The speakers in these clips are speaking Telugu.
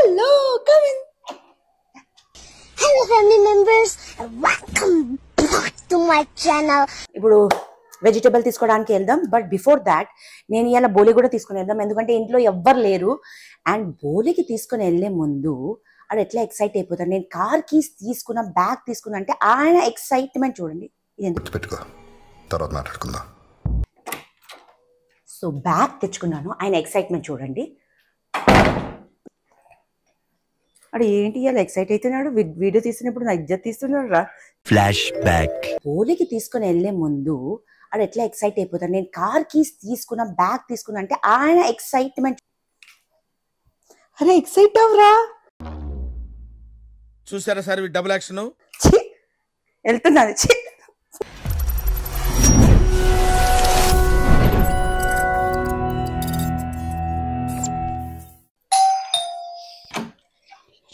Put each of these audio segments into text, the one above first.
Hello, come in. Hello family members, welcome back to my channel. ఇప్పుడు వెజిటబుల్ తీసుకోవడానికి వెళ్దాం. బట్ బిఫోర్ దాట్ నేను ఇలా బోలి కూడా తీసుకుని వెళ్దాం, ఎందుకంటే ఇంట్లో ఎవ్వరు లేరు. అండ్ బోలికి తీసుకుని వెళ్ళే ముందు అది ఎట్లా ఎక్సైట్ అయిపోతాడు. నేను కార్ కీస్ తీసుకున్నా, బ్యాగ్ తీసుకున్నా అంటే ఆయన ఎక్సైట్మెంట్ చూడండి. ఇది ఎందుకు పెట్టుకో, తర్వాత మాట్లాడుకుందాం. సో బ్యాగ్ తెచ్చుకున్నాను, ఆయన ఎక్సైట్మెంట్ చూడండి. అడు ఏంటి ఇలా ఎక్సైట్ అవుతున్నాడు, వీడియో తీసినప్పుడు నా ఇజ్జత్ తీస్తున్నాడు రా. Flash back. బోలికి తీసుకుని వెళ్ళే ముందు అది ఎట్లా ఎక్సైట్ అయిపోతాడు. నేను కార్ కీస్ తీసుకున్నా, బ్యాగ్ తీసుకున్నా అంటే ఆయన ఎక్సైట్మెంట్. అరే ఎక్సైట్ అవరా, చూసారా సార్ డబుల్ యాక్షన్. వెళ్తున్నాను.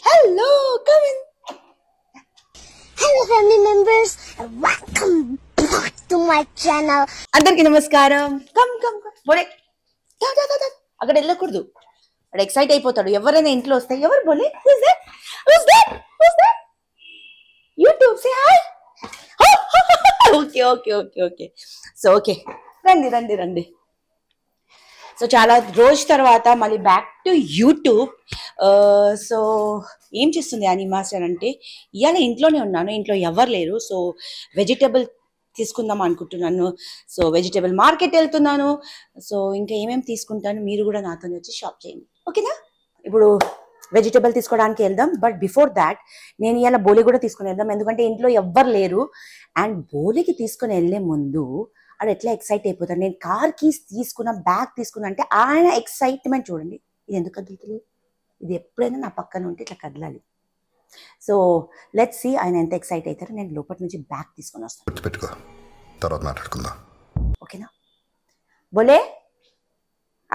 Hello, come in. Hello family members, welcome back to my channel. అందరికి నమస్కారం. కమ్ కమ్ కమ్ బోలే, అక్కడ వెళ్ళకూడదు, వాడు ఎక్సైట్ అయిపోతాడు. ఎవరైనా ఇంట్లో వస్తే ఎవరు బోలే, యూట్యూబ్ సే hi. Okay okay okay okay. So okay, రండి రండి రండి. సో చాలా రోజు తర్వాత మళ్ళీ బ్యాక్ టు యూట్యూబ్. సో ఏం చేస్తుంది అని మాస్టర్ అంటే, ఇవాళ ఇంట్లోనే ఉన్నాను, ఇంట్లో ఎవరు లేరు. సో వెజిటబుల్ తీసుకుందాం అనుకుంటున్నాను. సో వెజిటబుల్ మార్కెట్ వెళ్తున్నాను. సో ఇంకా ఏమేమి తీసుకుంటాను, మీరు కూడా నాతో వచ్చి షాప్ చేయండి, ఓకేనా? ఇప్పుడు వెజిటబుల్ తీసుకోవడానికి వెళ్దాం. బట్ బిఫోర్ దాట్ నేను ఇలా బోలి కూడా తీసుకుని వెళ్దాం, ఎందుకంటే ఇంట్లో ఎవ్వరు లేరు. అండ్ బోలికి తీసుకుని వెళ్ళే ముందు అది ఎట్లా ఎక్సైట్ అయిపోతాడు. నేను కార్ కీస్ తీసుకున్నా, బ్యాగ్ తీసుకున్నా అంటే ఆయన ఎక్సైట్మెంట్ చూడండి. ఇది ఎందుకు కదులుతుంది, ఇది ఎప్పుడైనా నా పక్కన ఉంటే ఇట్లా కదలాలి. సో లెట్స్ సీ ఆయన ఎంత ఎక్సైట్ అవుతారో. నేను లోపల నుంచి బ్యాగ్ తీసుకొని వస్తాను, పెట్టుకో, తర్వాత మాట్లాడుకుందాం. ఓకేనా? బోలే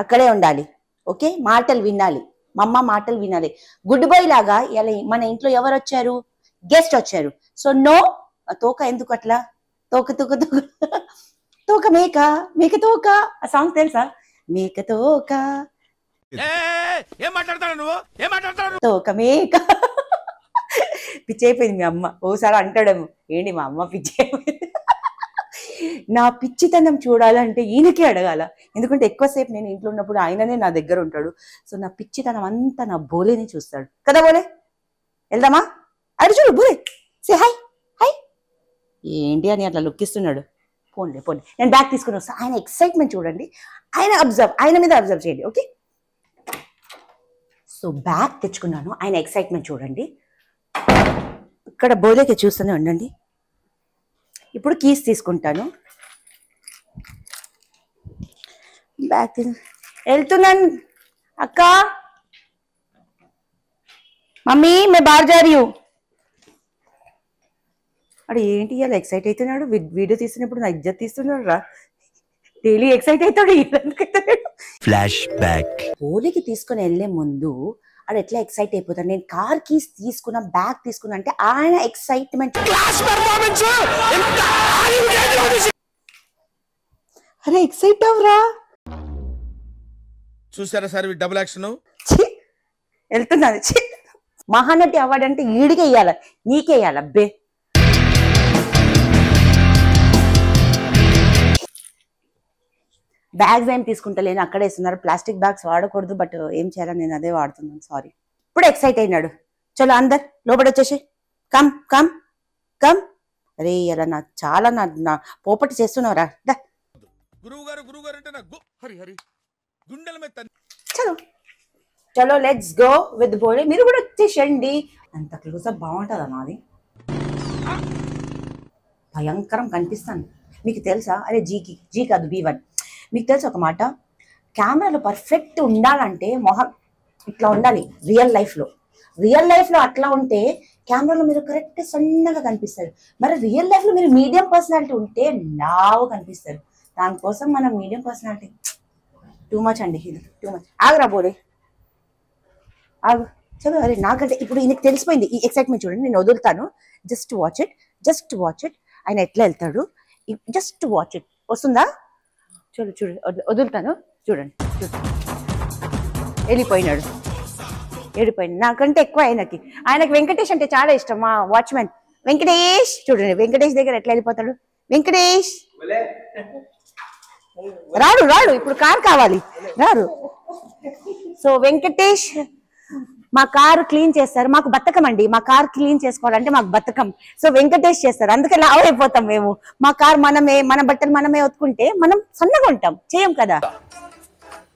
అక్కడే ఉండాలి, ఓకే? మాటలు వినాలి, మా అమ్మ మాటలు వినాలి. గుడ్ బాయ్ లాగా ఇలా మన ఇంట్లో ఎవరు వచ్చారు, గెస్ట్ వచ్చారు. సో నో, తోక ఎందుకు అట్లా, తోక తోక తోక తోక మేక మేక తోక. ఆ సాంగ్ తెలుసా? మేక తోక తోక మేక. పిచ్చి అయిపోయింది మీ అమ్మ. ఓసారి అంటాడేమో, ఏంటి మా అమ్మ పిచ్చి అయిపోయింది. నా పిచ్చితనం చూడాలంటే ఈయనకే అడగాల, ఎందుకంటే ఎక్కువసేపు నేను ఇంట్లో ఉన్నప్పుడు ఆయననే నా దగ్గర ఉంటాడు. సో నా పిచ్చితనం అంతా నా బోలేని చూస్తాడు కదా. బోలే వెళ్దామా? అడు చూడు బోలే, సే హాయ్ హాయ్. ఏంటి అని అట్లా లుక్ ఇస్తున్నాడు. పోన్లే పోన్లే, నేను బ్యాగ్ తీసుకుని వస్తాను. ఆయన ఎక్సైట్మెంట్ చూడండి, ఆయన మీద అబ్జర్వ్ చేయండి, ఓకే? సో బ్యాగ్ తెచ్చుకున్నాను, ఆయన ఎక్సైట్మెంట్ చూడండి. ఇక్కడ బోలేకి చూస్తూనే ఉండండి. ఇప్పుడు కీస్ తీసుకుంటాను, బ్యాగ్ వెళ్తున్నాను. అక్క, మమ్మీ మే బార్ జా రही हूं. అడు ఏంటి ఇలా ఎక్సైట్ అవుతున్నాడు, వీడియో తీసినప్పుడు నా ఇజ్జత్ తీస్తున్నాడు రా. డైలీ ఎక్సైట్ అవుతాడు. Flash back. బోలికి తీసుకుని వెళ్ళే ముందు అది ఎట్లా ఎక్సైట్ అయిపోతాడు. నేను కార్ కీస్ తీసుకున్నా, బ్యాగ్ తీసుకున్నా అంటే ఆయన ఎక్సైట్మెంట్. అరే ఎక్సైట్ అవరా, చూసారా సార్ డబుల్ యాక్షన్. వెళ్తున్నాను. మహానటి అవార్డు అంటే ఈడికే ఇయ్యాల, నీకే ఇయ్యాల అబ్బే. బ్యాగ్స్ ఏం తీసుకుంటలేను, అక్కడే ఇస్తున్నారు. ప్లాస్టిక్ బ్యాగ్స్ వాడకూడదు, బట్ ఏం చేయాలని నేను అదే వాడుతున్నాను, సారీ. ఇప్పుడు ఎక్సైట్ అయినాడు. చలో అందరు లోపల వచ్చేసి, కమ్ కమ్ కమ్. అరే ఇలా నా చాలా నా పోపటి చేస్తున్నావురా. గురువు గారు అంటే నాకు హరి హరి గుండెల మీద. చలో చలో లెట్స్ గో విత్ బోలే. మీరు కూడా వచ్చేసండి. అంత క్లోజప్ బాగుంటుందా నాది, భయంకరం కనిపిస్తాను. మీకు తెలుసా? అరే జీ కాదు B1. మీకు తెలుసు ఒక మాట, కెమెరాలో పర్ఫెక్ట్ ఉండాలంటే మొహం ఇట్లా ఉండాలి. రియల్ లైఫ్లో అట్లా ఉంటే కెమెరాలో మీరు కరెక్ట్ సన్నగా కనిపిస్తారు. మరి రియల్ లైఫ్లో మీరు మీడియం పర్సనాలిటీ ఉంటే లావు కనిపిస్తారు. దానికోసం మనం మీడియం పర్సనాలిటీ టూ మచ్ అండి, ఇది టూ మచ్. ఆగరా బోలే, ఆగు. చలో. అరే నాకంటే ఇప్పుడు ఈయనకి తెలిసిపోయింది ఈ ఎక్సైట్మెంట్ చూడండి. నేను వదులుతాను, జస్ట్ వాచ్ ఇట్. ఆయన ఎట్లా వెళ్తాడు, జస్ట్ వాచ్ ఇట్. వస్తుందా? చూడు వదులుతాను, చూడండి వెళ్ళిపోయినాడు. ఏడిపోయింది. నాకంటే ఎక్కువ ఆయనకి వెంకటేష్ అంటే చాలా ఇష్టం. మా వాచ్మెన్ వెంకటేష్ చూడండి, వెంకటేష్ దగ్గర ఎట్లా వెళ్ళిపోతాడు. వెంకటేష్ రాడు ఇప్పుడు కార్ కావాలి, రారు. సో వెంకటేష్ మా కారు క్లీన్ చేస్తారు. మాకు బద్ధకం అండి, మా కార్ క్లీన్ చేసుకోవాలంటే మాకు బద్ధకం. సో వెంకటేష్ చేస్తారు, అందుకే లావు అయిపోతాం మేము. మా కార్ మన బట్టలు మనమే ఉతుకుంటే మనం సన్నగా ఉంటాం, చేయం కదా.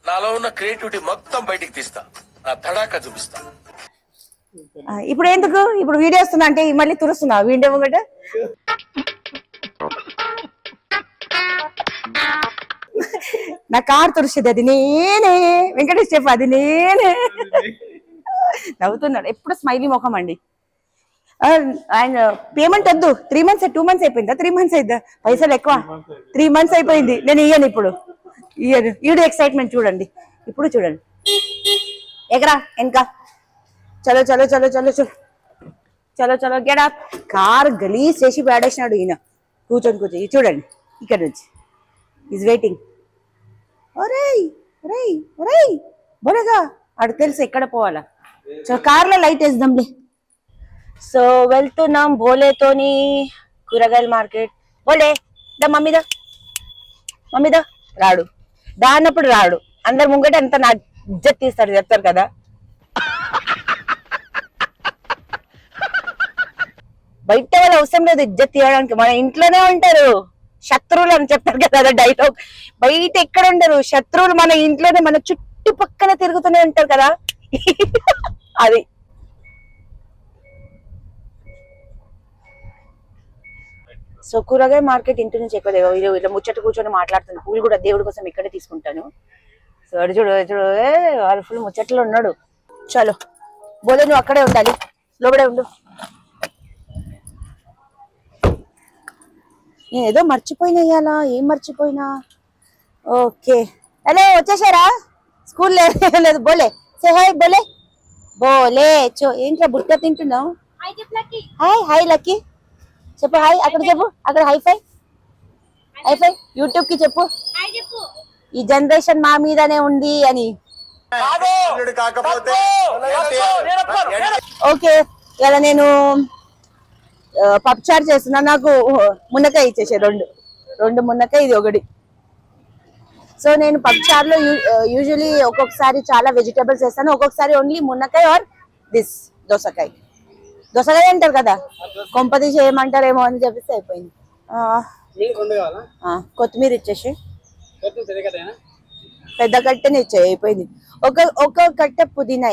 నాలో ఉన్న క్రియేటివిటీ మొత్తం బయటికి తీస్తా, నా తడాక చూపిస్తా. ఇప్పుడు ఎందుకు ఇప్పుడు వీడియో వస్తున్నా అంటే మళ్ళీ తురుస్తున్నా వీడియో ఒకటి. నా కార్ తురిసేది అది నేనే, వెంకటేష్ చెప్పు అది నేనే. నవ్వుతున్నాడు, ఎప్పుడు స్మైలీ ముఖం అండి. ఆయన పేమెంట్ వద్దు, 3 months 2 months అయిపోయిందా, 3 months అయిద్దా, పైసలు ఎక్కువ. 3 months అయిపోయింది, నేను ఇయ్యను ఇప్పుడు, ఇయ్యను. ఈడు ఎక్సైట్మెంట్ చూడండి, ఇప్పుడు చూడండి. ఎగరా వెనక, చలో చలో చలో చలో చలో చలో చలో గెట్ అప్. కార్ గలీజ్ చేసి పాడేసినాడు ఈయన. కూర్చొని చూడండి ఇక్కడ నుంచి ఈజ్ వెయిటింగ్. ఒరేయ్ ఒరేయ్ ఒరేయ్ బొరగా, ఆడు తెలుసు ఎక్కడ పోవాలా. సో కార్లో లైట్ వేద్దాంలే. సో వెళ్తున్నాం బోలేతోని కూరగాయల మార్కెట్. బోలే దా మమ్మీదా రాడు, దాన్నప్పుడు రాడు. అందరు ముంగట అంత నా ఇజ్జత్ తీస్తాడు, చెప్తారు కదా. బయట వాళ్ళు అవసరం లేదు ఇజ్జత్ తీయడానికి, మన ఇంట్లోనే ఉంటారు శత్రువులు అని చెప్తారు కదా డైలాగ్. బయట ఎక్కడ ఉండరు శత్రువులు, మన ఇంట్లోనే మన చుట్టుపక్కల తిరుగుతూనే ఉంటారు కదా. అది సో కూరగాయ మార్కెట్ ఇంటి నుంచి ఎక్కువ ఇలా ముచ్చట కూర్చొని మాట్లాడుతుంది. పూలు కూడా దేవుడి కోసం ఇక్కడే తీసుకుంటాను. సో అడు చూడు వాళ్ళు ఫుల్ ముచ్చట్లో ఉన్నాడు. చలో బోలే, నువ్వు అక్కడే ఉండాలి, లోపడే ఉండు. నేను ఏదో మర్చిపోయినా ఇయ్యాలా, ఏం మర్చిపోయినా. ఓకే హలో వచ్చేసారా, స్కూల్ లేదు. బోలే సే హాయ్, బోలే చో. ఏంట్రా బుట్ట తింటున్నావు? హాయ్ లక్కీ చెప్పు, హాయ్ అక్కడ చెప్పు, అక్కడ హైఫై యూట్యూబ్ కి చెప్పు, ఈ జనరేషన్ మా మీదనే ఉంది అని. ఓకే ఇలా నేను పప్పుచారు చేస్తున్నా, నాకు మునక్కాయ ఇచ్చేసే రెండు మునక్కాయ, ఇది ఒకటి. సో నేను పప్పుచారులో యూజువలీ ఒక్కొక్కసారి చాలా వెజిటేబుల్స్ వేస్తాను, ఒక్కొక్కసారి ఓన్లీ మునక్కాయ ఆర్ దిస్ దోసకాయ అంటారు కదా, కొంపది చేయమంటారేమో అని చెప్పేసి అయిపోయింది. కొత్తిమీర ఇచ్చేసి పెద్ద కట్టెని ఇచ్చాయి, అయిపోయింది. ఒక కట్ట పుదీనా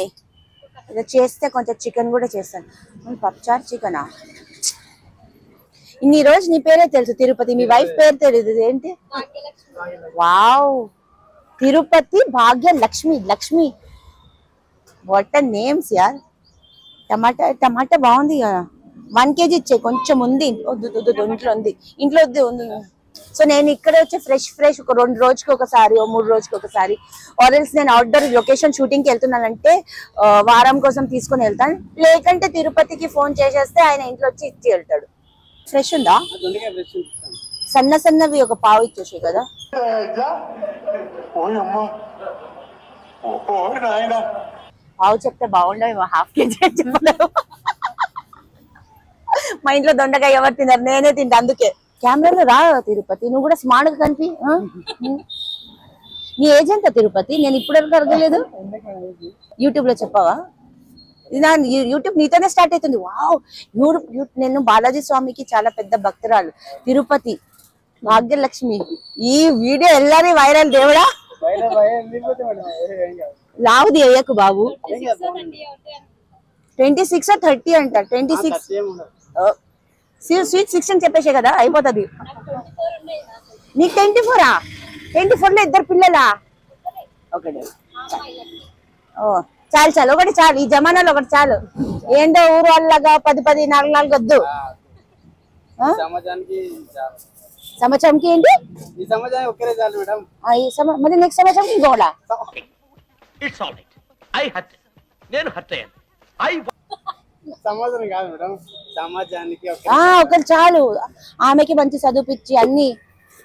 ఇలా చేస్తే కొంచెం చికెన్ కూడా చేస్తాను. పప్పుచారు చికెనా? ఇన్ని రోజు నీ పేరే తెలుసు తిరుపతి, మీ వైఫ్ పేరు తెలియదు ఏంటి? Wow, Tirupati Bhagyalakshmi. What names యార్. టమాటా బాగుంది కదా, 1 kg ఇచ్చే, కొంచెం ఉంది. ఇంట్లో ఉంది. సో నేను ఇక్కడ వచ్చి ఫ్రెష్ ఒక 2 రోజుకి ఒకసారి, 3 రోజుకి ఒకసారి, ఆర్ఎల్స్ నేను అవుట్డోర్ లొకేషన్ షూటింగ్ కి వెళ్తున్నానంటే వారం కోసం తీసుకుని వెళ్తాను. లేకంటే తిరుపతికి ఫోన్ చేసేస్తే ఆయన ఇంట్లో వచ్చి ఇచ్చి వెళ్తాడు. ఫ్రెష్ ఉందా? సన్నవి ఒక పావు ఇచ్చేసి కదా. పావు చెప్తే బాగుండవు, 1/2 kg అని చెప్పలేవు. మా ఇంట్లో దొండకాయ ఎవరు తిన్నారు, నేనే తింటా. అందుకే కెమెరాలో రా తిరుపతి, నువ్వు కూడా స్మార్ట్ గా కనిపి. నీ ఏజ్ ఎంత తిరుపతి? నేను ఇప్పటివరకు అడగలేదు. యూట్యూబ్ లో చెప్పావా? యూట్యూబ్ నీతోనే స్టార్ట్ అవుతుంది. వావ్, నేను బాలాజీ స్వామికి చాలా పెద్ద భక్తురాలు. తిరుపతి భాగ్యలక్ష్మి, ఈ వీడియో ఎల్లారి వైరల్. దేవుడా లావుది అయ్యకు బాబు. 26 or 30 అంట. 26 స్వీట్ 6 అని చెప్పేసే కదా, అయిపోతుంది. నీకు 24ఆ? 24 లో 2 పిల్లలా? ఒకటి చాలు ఒకటి చాలు, ఈ జమానాలో ఒకటి చాలు. ఏంటో ఊరు వాళ్ళగా 10 4 వద్దు. సంవత్సరంకి ఏంటి మరి నెక్స్ట్ సంవత్సరంకి ఇంకోలా. ఒకటి చాలు. ఆమెకి మంచి చదువుపిచ్చి అన్ని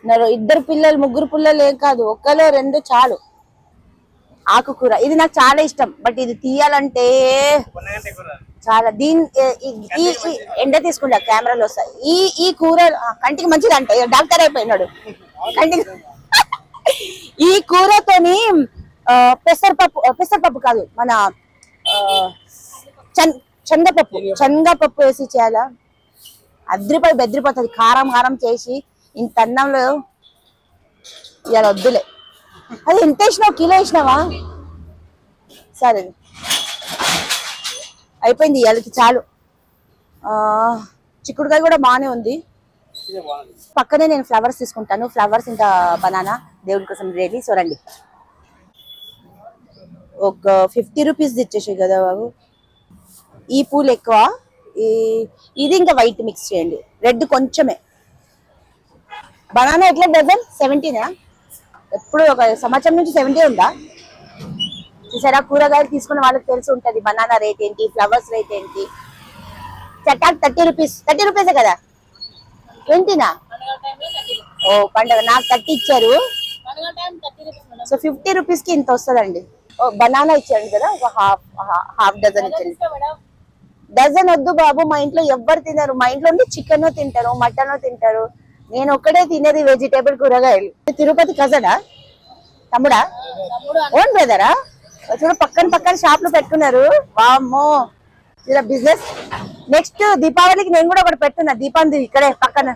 2 పిల్లలు 3 పిల్లలు ఏం కాదు, 1 2 చాలు. ఆకుకూర ఇది నాకు చాలా ఇష్టం. బట్ ఇది తీయాలంటే చాలా ఎండ తీసుకుంటా కెమెరాలో వస్తాయి. ఈ కూర కంటికి మంచిది అంటే డాక్టర్ అయిపోయినాడు కంటికి. ఈ కూరతోని పెసరపప్పు కాదు మన శనగపప్పు వేసి చేయాలా, బెదిరిపోతుంది. కారం చేసి ఇంత అన్నంలో ఇలా వద్దులే. అది ఎంత వేసినావు? కిలో వేసినావా? సరే అయిపోయింది ఇవాళకి చాలు. చిక్కుడుకాయ కూడా బాగానే ఉంది. పక్కనే నేను ఫ్లవర్స్ తీసుకుంటాను. ఫ్లవర్స్ ఇంకా బనానా దేవుడి కోసం రెడీ. సో రండి, ఒక 50 రూపీస్ ఇచ్చేసాయి కదా బాబు. ఈ పూలు ఎక్కువ, ఇది ఇంకా వైట్ మిక్స్ చేయండి. రెడ్ కొంచెమే. బనానా ఎట్లా డజన్? 70నా? ఎప్పుడు ఒక సంవత్సరం నుంచి 70 ఉందా? చూసారా, కూరగాయలు తీసుకున్న వాళ్ళకి తెలిసి ఉంటది బనానా రేట్ ఏంటి, ఫ్లవర్స్ రేట్ ఏంటి. చటాక్ 30 రూపీస్. 30 రూపీసే కదా? 20నా? ఓ పండుగ నాకు 30 ఇచ్చారు. సో 50 రూపీస్ కి ఇంత వస్తుందండి. బనానా ఇచ్చారండి కదా, ఒక హాఫ్ డజన్ ఇచ్చారు. డజన్ వద్దు బాబు, మా ఇంట్లో ఎవ్వరు తినరు. మా ఇంట్లో చికెన్ తింటారు, మటన్ తింటారు. నేను ఒక్కడే తినేది వెజిటేబుల్ కూరగాయలు. తిరుపతి కజనా? తమ్ముడా? ఓన్ బ్రదరా? చూడ పక్కన షాప్లు పెట్టుకున్నారు. వామ్మో, ఇలా బిజినెస్. నెక్స్ట్ దీపావళికి నేను కూడా ఒకటి పెట్టున్నా. దీపాంది ఇక్కడే పక్కన.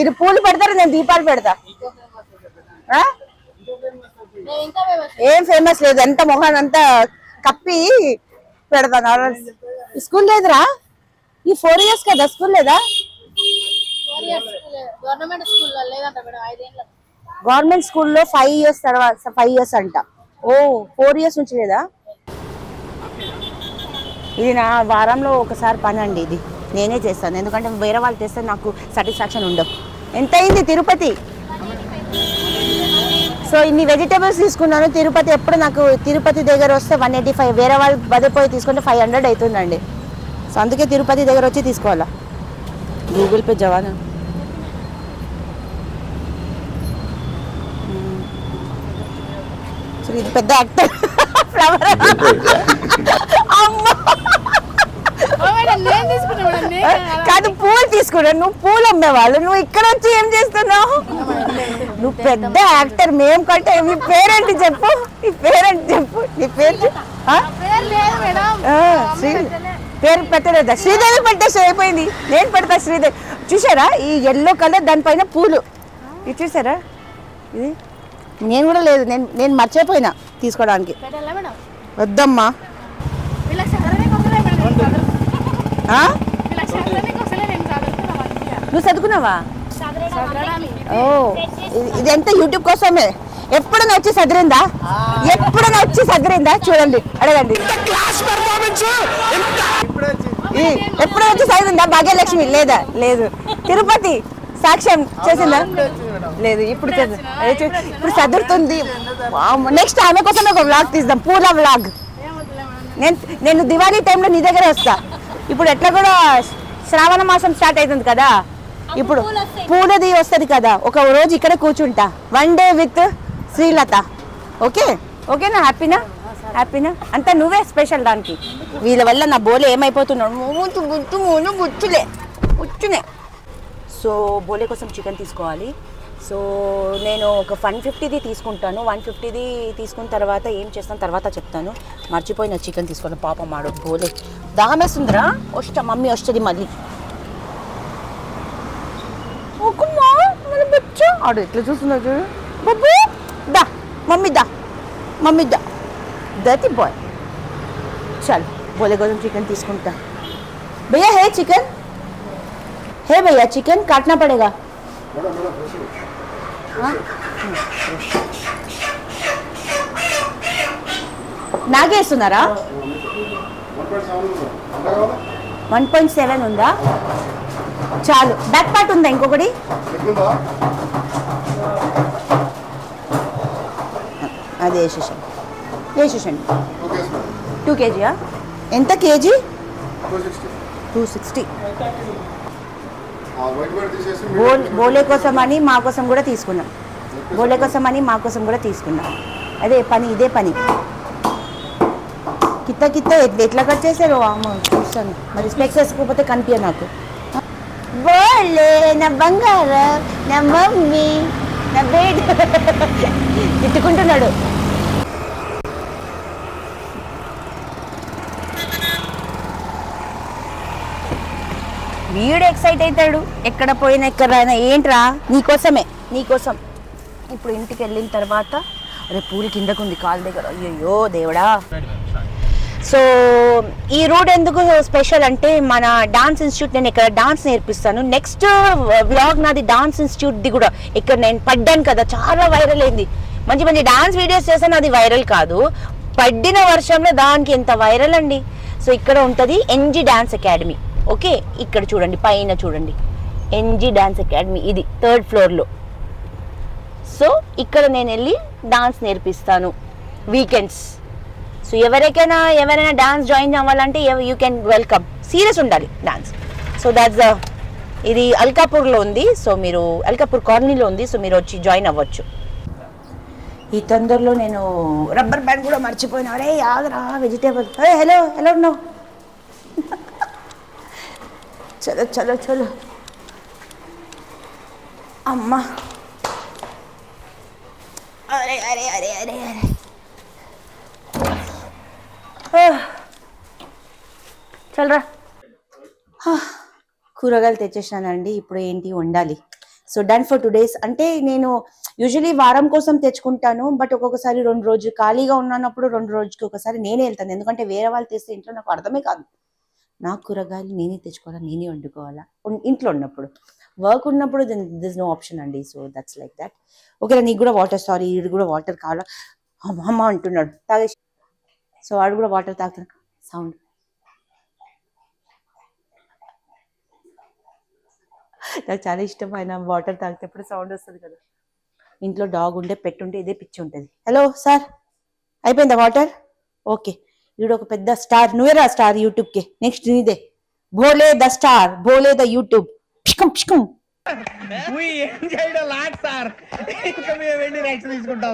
ఇది పూలు పెడతారు, నేను దీపాలు పెడతా. ఏం ఫేమస్ లేదు, ఎంత మొహాన్ అంతా కప్పి పెడతాను. స్కూల్ లేదురా? ఈ 4 years కదా స్కూల్ లేదా? గవర్నమెంట్ స్కూల్లో 5 years తర్వాత 5 years అంట. ఓ 4 years నుంచి లేదా? ఇది నా వారంలో ఒకసారి పని అండి. ఇది నేనే చేస్తాను, ఎందుకంటే వేరే వాళ్ళు చేస్తే నాకు సాటిస్ఫాక్షన్ ఉండవు. ఎంత అయింది తిరుపతి? సో ఇన్ని వెజిటేబుల్స్ తీసుకున్నాను. తిరుపతి ఎప్పుడు నాకు తిరుపతి దగ్గర వస్తే 185, వేరే వాళ్ళు బదిపోయి తీసుకుంటే 500 అవుతుందండి. సో అందుకే తిరుపతి దగ్గర వచ్చి తీసుకోవాలా. గూగుల్ పే జవాన్. సో ఇది పెద్ద యాక్టర్. ఫ్లవర్ కాదు, పూలు తీసుకున్నావు. నువ్వు పూలు అమ్మేవాళ్ళు, నువ్వు ఇక్కడ వచ్చి ఏం చేస్తున్నావు? నువ్వు పెద్ద యాక్టర్. మేము కంటే నీ పేరేంటి చెప్పు? నీ పేరేంటి చెప్పు? నీ పేరు పేరు పెట్టలేదా? శ్రీదేవి పెట్టేసి అయిపోయింది. నేను పెడతా శ్రీదేవి. చూసారా ఈ ఎల్లో కలర్, దానిపైన పూలు. ఇది చూసారా? ఇది నేను కూడా లేదు, నేను మర్చిపోయినా తీసుకోవడానికి. వద్దమ్మా. నువ్వు చదువుకున్నావా? ఓ ఇది ఎంత యూట్యూబ్ కోసమే. ఎప్పుడైనా వచ్చి చదిరిందా? ఎప్పుడైనా వచ్చి చదిరిందా? చూడండి, అడగండి. ఎప్పుడైనా వచ్చి చదివిందా? భాగ్యలక్ష్మి లేదా? లేదు. తిరుపతి సాక్ష్యం చేసిందా? లేదు. ఇప్పుడు చదువుతుంది. నెక్స్ట్ ఆమె కోసం ఒక వ్లాగ్ తీద్దాం, పూల వ్లాగ్. నేను దివాళీ టైంలో నీ దగ్గర వస్తా. ఇప్పుడు ఎట్లా కూడా శ్రావణ మాసం స్టార్ట్ అవుతుంది కదా, ఇప్పుడు పూలది వస్తుంది కదా. ఒక రోజు ఇక్కడ కూర్చుంటా, 1 day విత్ శ్రీలత. ఓకేనా? హ్యాపీనా? అంతా నువ్వే స్పెషల్ దానికి. వీళ్ళ వల్ల నా బోలే ఏమైపోతున్నాడు. బుచ్చునే. సో బోలే కోసం చికెన్ తీసుకోవాలి. సో నేను ఒక 150ది తీసుకుంటాను. 150ది తీసుకున్న తర్వాత ఏం చేస్తాను తర్వాత చెప్తాను. మర్చిపోయిన చికెన్ తీసుకోండి. పాపం మాడు బోలే దాహం వేస్తుందిరా. మమ్మీ వస్తుంది మళ్ళీ. ఆడు ఎట్లా చూస్తున్నా చూడు. బబ్బు దా, మమ్మీ దా దతి బాయ్. చల్ బోలే కోసం చికెన్ తీసుకుంటా. భయ్యా హే చికెన్, भैया चिकन काटना पड़ेगा. నాగేస్తున్నారా? 1.7 ఉందా? చాలు. బ్యాక్ పార్ట్ ఉందా ఇంకొకటి? అది వేసేసండి. 2 kg. ఎంత కేజీ? 260. బోలే కోసం అని మా కోసం కూడా తీసుకున్నాం. అదే పని, ఇదే పని. కిత్త కిత్త ఎట్లా కట్ చేసారో అమ్మ చూస్తాను. మరి స్పెక్స్ వేసుకోకపోతే కనిపించ నాకు. బోలే నా బంగారం, నా మమ్మీ, నా బేడ్ తిట్టుకుంటున్నాడు. వీడు ఎక్సైట్ అవుతాడు ఎక్కడ పోయినా ఎక్కడ రాయినా. ఏంట్రా నీకోసమే, నీకోసం. ఇప్పుడు ఇంటికి వెళ్ళిన తర్వాత అరే పూలు కిందకుంది కాలు దగ్గర, అయ్యో దేవుడా. సో ఈ రూట్ ఎందుకు స్పెషల్ అంటే మన డాన్స్ ఇన్స్టిట్యూట్, నేను ఇక్కడ డాన్స్ నేర్పిస్తాను. నెక్స్ట్ వ్లాగ్ నాది డాన్స్ ఇన్స్టిట్యూట్ది కూడా. ఇక్కడ నేను పడ్డాను కదా, చాలా వైరల్ అయింది. మంచి మంచి డాన్స్ వీడియోస్ చేశాను, అది వైరల్ కాదు. పడ్డిన వర్షంలో దానికి ఎంత వైరల్ అండి. సో ఇక్కడ ఉంటుంది ఎన్జీ డాన్స్ అకాడమీ. ఓకే, ఇక్కడ చూడండి, పైన చూడండి ఎన్జీ డాన్స్ అకాడమీ, ఇది 3rd ఫ్లోర్లో. సో ఇక్కడ నేను వెళ్ళి డాన్స్ నేర్పిస్తాను వీకెండ్స్. సో ఎవరైనా డాన్స్ జాయిన్ అవ్వాలంటే యూ కెన్ వెల్కమ్. సీరియస్ ఉండాలి డాన్స్. సో దాట్స్ ఇది అల్కాపూర్లో ఉంది. సో మీరు అల్కాపూర్ కాలనీలో ఉంది. సో మీరు వచ్చి జాయిన్ అవ్వచ్చు. ఈ తొందరలో నేను రబ్బర్ బ్యాండ్ కూడా మర్చిపోయినా. అరే ఆగరా వెజిటేబుల్. అరే హలో ఎలా ఉన్నావు? చలో చలో చలో అమ్మా. అరే అరే అరే అరే అరే చల్రా. కూరగాయలు తెచ్చేసానండి. ఇప్పుడు ఏంటి వండాలి. So done for 2 days. అంటే నేను యూజువలీ వారం కోసం తెచ్చుకుంటాను. బట్ ఒక్కొక్కసారి 2 రోజులు ఖాళీగా ఉన్నప్పుడు 2 రోజులకి ఒకసారి నేనే వెళ్తాను. ఎందుకంటే వేరే వాళ్ళు తెస్తే ఇంట్లో నాకు అర్థమే కాదు. నాకు కూరగాయలు నేనే తెచ్చుకోవాలా, నేనే వండుకోవాలా ఇంట్లో ఉన్నప్పుడు. వర్క్ ఉన్నప్పుడు దిస్ నో ఆప్షన్ అండి. So that's like that. Okay, నీకు కూడా వాటర్, సారీ ఇది కూడా వాటర్ కావాలా అమ్మ అంటున్నాడు. తాగేసి. సో వాడు కూడా వాటర్ తాగుతున్నాడు. సౌండ్ నాకు చాలా ఇష్టం. ఆయన వాటర్ తాగితేప్పుడు సౌండ్ వస్తుంది కదా. ఇంట్లో డాగ్ ఉంటే పెట్టుంటే ఇదే పిచ్చి ఉంటుంది. హలో సార్, అయిపోయిందా వాటర్? ఓకే. వీడు ఒక పెద్ద స్టార్. నువ్వేరా స్టార్ యూట్యూబ్కి. నెక్స్ట్ నీదే. Bhole the star, Bhole the YouTube. పిష్కం పిష్కం. ఏం చేయడం లాట్ సార్, ఇంకా మేము వెళ్ళి నెక్స్ట్ తీసుకుంటాం.